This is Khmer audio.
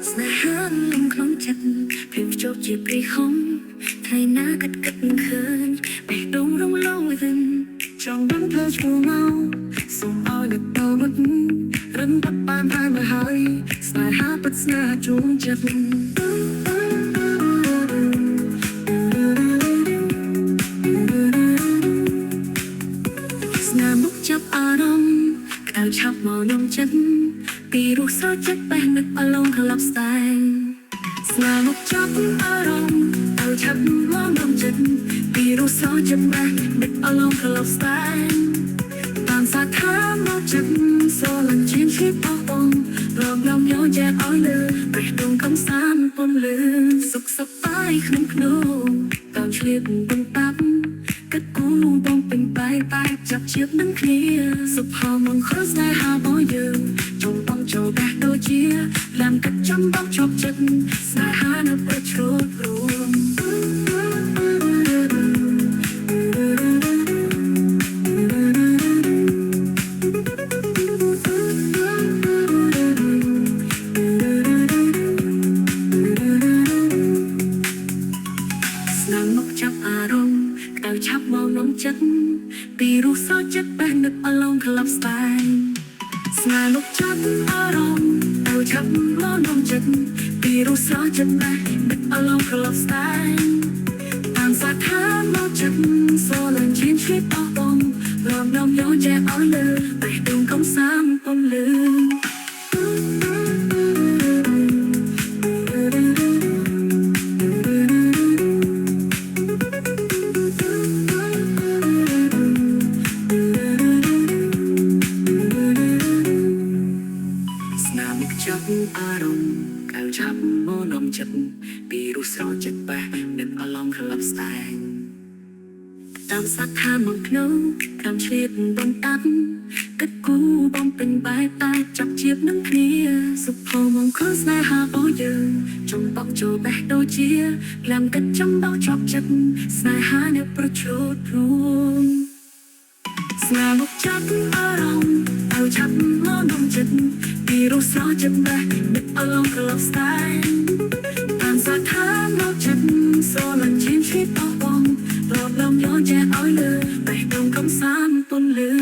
ស្នេហាលំក្នុងចិត្តព្រៀងជោគជាព្រីហុងថ្ងៃណាគិតឃើញបេះដូងរំលងវិញចង់ដឹងធ្វើឈ្មោះមកសូមឲ្យនឹកទៅមុតរិនបាត់បានហើយមកហើយស្នេហាពិតស្នេហាជួងចិត្តស្នេហ៍មុខចាប់អារម្មណ៍ក្តៅឆាប់មកនំចិត្តពីរសចិត្តបេះនឹកអលងក្លាប់ស្ដែងស្នេហ៍មុខចាប់អារម្មណ៍ក្តៅឆាប់មកនំចិត្តពីរសចិត្តបេះនឹកអលងក្លាប់ស្ដែងតាមសាខាមកចិត្តសូលញ្ជៀនឈីបអងរំលងយកចែកឲ្យលើបេះដូងកំសាន្តពន្លឺសុខសប្បាយក្នុងក្នុងតាមឆ្លៀតបន្តាប់គិតគូរបងពេញបែបចាប់ជាតិនឹងគ្នាសុខមង្គលស្នេហារបស់យើងចង់បងចូលបេះដូងជាឡានកាត់ចំបងជប់ចិត្តស្នេហានៅប្រជ្រួតរួមឆាប់មកនំចិត្តពីរសចិត្តបេះនឹកអលងក្លាប់ស្ដែងស្នេហ៍លោកចាប់អារម្មណ៍ទៅឆាប់មកនំចិត្តពីរសចិត្តបេះនឹកអលងក្លាប់ស្ដែងតាមសាខាមកចិត្តសូលញ្ជៀនឈីបអងរំលងយកចែកឲ្យលើបេះដូងកំសាន្តពន្លឺចាប់អារម្មណ៍កៅចាប់មកនំចិត្តពីរសចិត្តបេះនឹកអលងក្លាប់ស្ដែងតាមសាខាមកក្នុងតាមឆ្លៀតបន្តាប់គិតគូបងពេញបែបតែចាប់ជាតិនឹងគ្នាសុភមង្គលស្នេហារបស់យើងចង់បោកចូលបេះដូងជាឡាំគិតចំបោកជាប់ចិត្តស្នេហានៅប្រជ្រួតរួមស្នេហ៍មកចាប់អារម្មណ៍ទៅចាប់មកនំចិត្តពីរសចិត្តបេះនឹកអលងក្លាប់ស្ដែងតាមសាខាមកចិត្តសូលញ្ជៀនឈីបអងរំលងយកចែកឲ្យលើបេះដូងកំសាន្តពន្លឺ